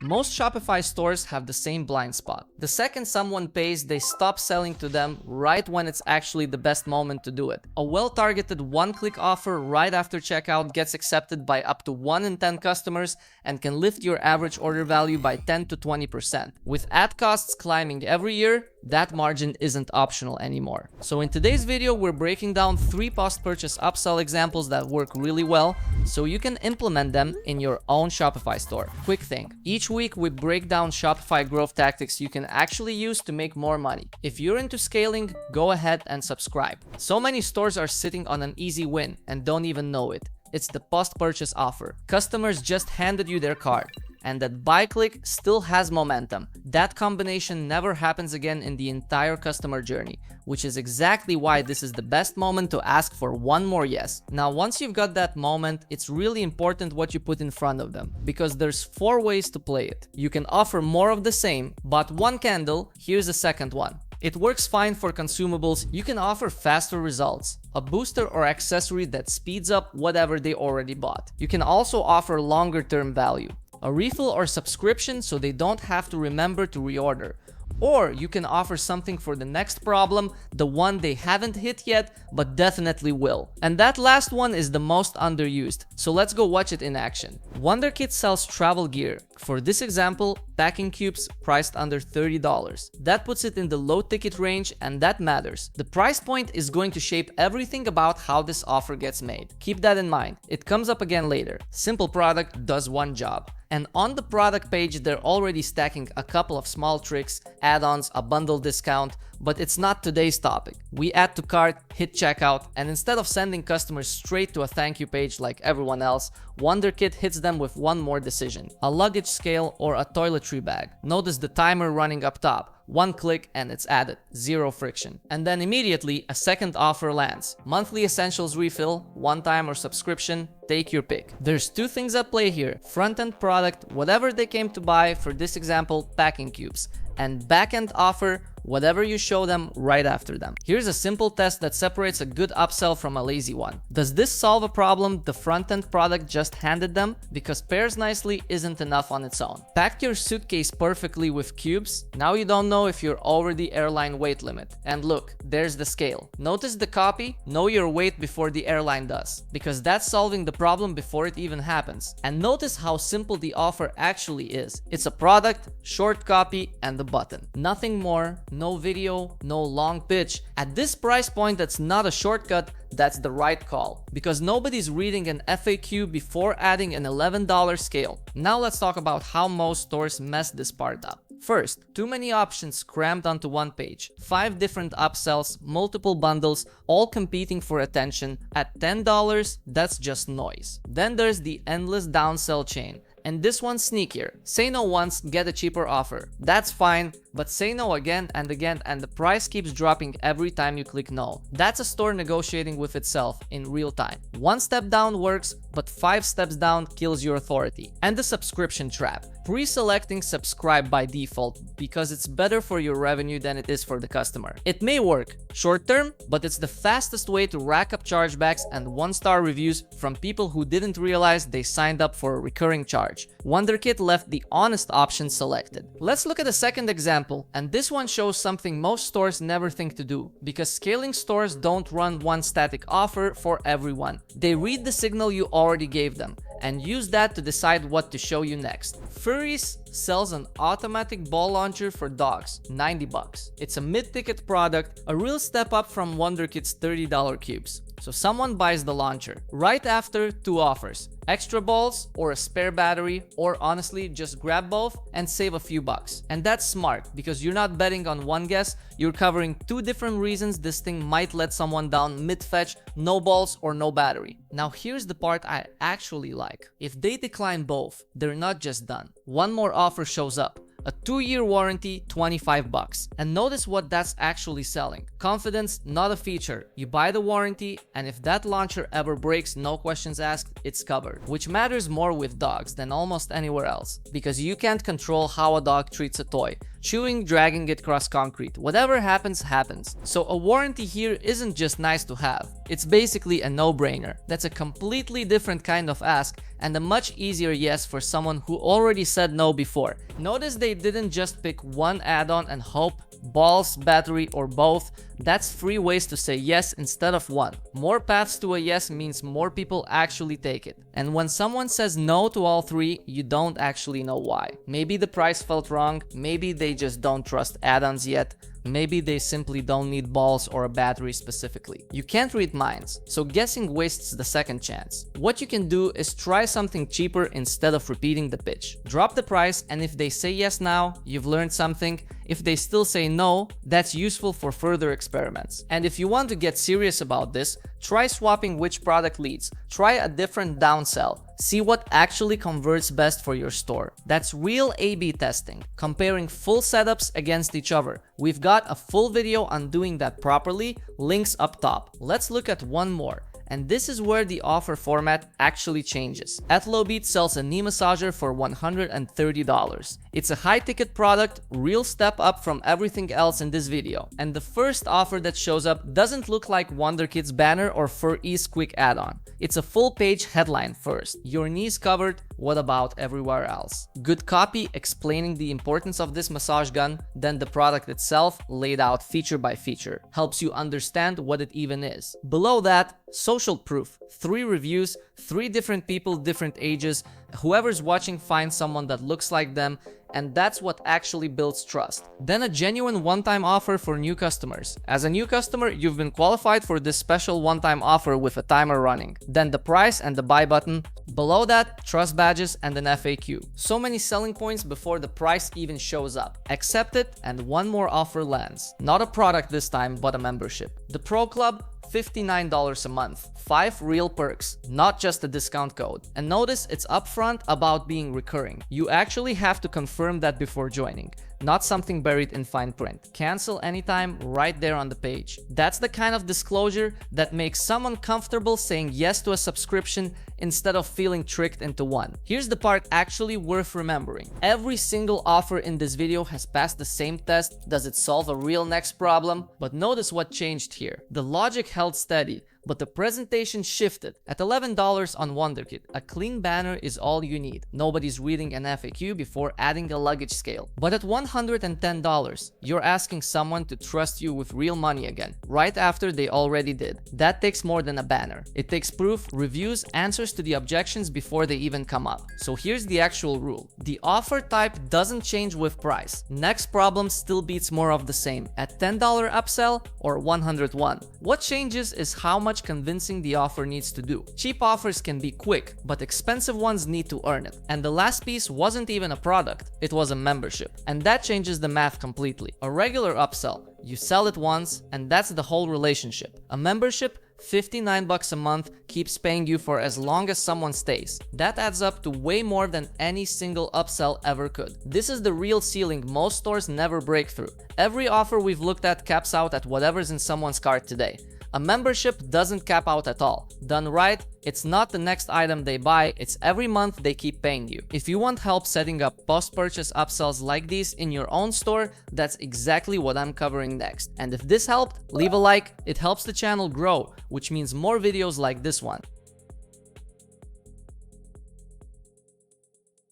Most Shopify stores have the same blind spot. The second someone pays, they stop selling to them right when it's actually the best moment to do it. A well-targeted one-click offer right after checkout gets accepted by up to 1 in 10 customers and can lift your average order value by 10 to 20%. With ad costs climbing every year, that margin isn't optional anymore. So in today's video, we're breaking down 3 post-purchase upsell examples that work really well so you can implement them in your own Shopify store. Quick thing, each week we break down Shopify growth tactics you can actually use to make more money. If you're into scaling, go ahead and subscribe. So many stores are sitting on an easy win and don't even know it. It's the post-purchase offer. Customers just handed you their card, and that buy click still has momentum. That combination never happens again in the entire customer journey, which is exactly why this is the best moment to ask for one more yes. Now, once you've got that moment, it's really important what you put in front of them, because there's 4 ways to play it. You can offer more of the same, but one candle, here's a second one. It works fine for consumables. You can offer faster results, a booster or accessory that speeds up whatever they already bought. You can also offer longer term value, a refill or subscription so they don't have to remember to reorder. Or you can offer something for the next problem, the one they haven't hit yet, but definitely will. And that last one is the most underused, so let's go watch it in action. Wanderkit sells travel gear. For this example, packing cubes priced under $30. That puts it in the low ticket range, and that matters. The price point is going to shape everything about how this offer gets made. Keep that in mind. It comes up again later. Simple product does one job. And on the product page, they're already stacking a couple of small tricks, add-ons, a bundle discount, but it's not today's topic. We add to cart, hit checkout, and instead of sending customers straight to a thank you page like everyone else, Wanderkit hits them with one more decision: a luggage scale or a toiletry bag. Notice the timer running up top. One click and it's added, 0 friction. And then immediately a second offer lands. Monthly essentials refill, one time or subscription, take your pick. There's 2 things at play here: front-end product, whatever they came to buy, for this example, packing cubes, and back-end offer, whatever you show them right after them. Here's a simple test that separates a good upsell from a lazy one. Does this solve a problem the front-end product just handed them? Because pairs nicely isn't enough on its own. Packed your suitcase perfectly with cubes, now you don't know if you're over the airline weight limit. And look, there's the scale. Notice the copy? Know your weight before the airline does, because that's solving the problem before it even happens. And notice how simple the offer actually is. It's a product, short copy, and the button. Nothing more, no video, no long pitch. At this price point, that's not a shortcut, that's the right call, because nobody's reading an FAQ before adding an $11 scale. Now let's talk about how most stores mess this part up. First, too many options crammed onto one page. 5 different upsells, multiple bundles, all competing for attention. At $10, that's just noise. Then there's the endless downsell chain. And this one's sneakier. Say no once, get a cheaper offer. That's fine, but say no again and again, and the price keeps dropping every time you click no. That's a store negotiating with itself in real time. 1 step down works, but 5 steps down kills your authority. And the subscription trap. Pre-selecting subscribe by default because it's better for your revenue than it is for the customer. It may work short term, but it's the fastest way to rack up chargebacks and 1-star reviews from people who didn't realize they signed up for a recurring charge. Wanderkit left the honest option selected. Let's look at a second example, and this one shows something most stores never think to do, because scaling stores don't run one static offer for everyone. They read the signal you already gave them and use that to decide what to show you next. FurEase sells an automatic ball launcher for dogs, $90. It's a mid-ticket product, a real step up from Wanderkit's $30 cubes. So someone buys the launcher. Right after, 2 offers: extra balls or a spare battery, or honestly just grab both and save a few bucks. And that's smart, because you're not betting on one guess, you're covering 2 different reasons this thing might let someone down mid-fetch: no balls or no battery. Now here's the part I actually like. If they decline both, they're not just done. One more offer shows up. A 2-year warranty, $25. And notice what that's actually selling. Confidence, not a feature. You buy the warranty, and if that launcher ever breaks, no questions asked, it's covered. Which matters more with dogs than almost anywhere else, because you can't control how a dog treats a toy. chewing, dragging it across concrete. Whatever happens, happens. So a warranty here isn't just nice to have. It's basically a no-brainer. That's a completely different kind of ask and a much easier yes for someone who already said no before. Notice they didn't just pick one add-on and hope, balls, battery, or both. That's 3 ways to say yes instead of 1. More paths to a yes means more people actually take it. And when someone says no to all 3, you don't actually know why. Maybe the price felt wrong, maybe they just don't trust add-ons yet, maybe they simply don't need balls or a battery specifically. You can't read minds, so guessing wastes the second chance. What you can do is try something cheaper instead of repeating the pitch. Drop the price, and if they say yes now, you've learned something. If they still say no, that's useful for further experiments. And if you want to get serious about this, try swapping which product leads. Try a different downsell. See what actually converts best for your store. That's real A/B testing, comparing full setups against each other. We've got a full video on doing that properly, links up top. Let's look at one more. And this is where the offer format actually changes. AthloBeat sells a knee massager for $130. It's a high-ticket product, real step up from everything else in this video. And the first offer that shows up doesn't look like Wanderkit's banner or FurEase quick add-on. It's a full-page headline first. Your knees covered, what about everywhere else? Good copy explaining the importance of this massage gun, then the product itself laid out feature by feature. Helps you understand what it even is. Below that, social proof. 3 reviews, 3 different people, different ages. Whoever's watching finds someone that looks like them, and that's what actually builds trust. Then a genuine one-time offer for new customers. As a new customer, you've been qualified for this special one-time offer with a timer running. Then the price and the buy button. Below that, trust badges and an FAQ. So many selling points before the price even shows up. Accept it, and one more offer lands. Not a product this time, but a membership. The Pro Club, $59 a month. 5 real perks, not just a discount code. And notice it's upfront about being recurring. You actually have to confirm that before joining, not something buried in fine print. Cancel anytime right there on the page. That's the kind of disclosure that makes someone comfortable saying yes to a subscription instead of feeling tricked into one. Here's the part actually worth remembering. Every single offer in this video has passed the same test. Does it solve a real next problem? But notice what changed here. The logic held steady, but the presentation shifted. At $11 on Wanderkit, a clean banner is all you need. Nobody's reading an FAQ before adding a luggage scale. But at $110, you're asking someone to trust you with real money again, right after they already did. That takes more than a banner. It takes proof, reviews, answers to the objections before they even come up. So here's the actual rule. The offer type doesn't change with price. Next problem still beats more of the same. At $10 upsell or 101. What changes is how much convincing the offer needs to do. Cheap offers can be quick, but expensive ones need to earn it. And the last piece wasn't even a product, it was a membership. And that changes the math completely. A regular upsell, you sell it once, and that's the whole relationship. A membership, $59 a month, keeps paying you for as long as someone stays. That adds up to way more than any single upsell ever could. This is the real ceiling most stores never break through. Every offer we've looked at caps out at whatever's in someone's cart today. A membership doesn't cap out at all. Done right, it's not the next item they buy, it's every month they keep paying you. If you want help setting up post-purchase upsells like these in your own store, that's exactly what I'm covering next. And if this helped, leave a like, it helps the channel grow, which means more videos like this one.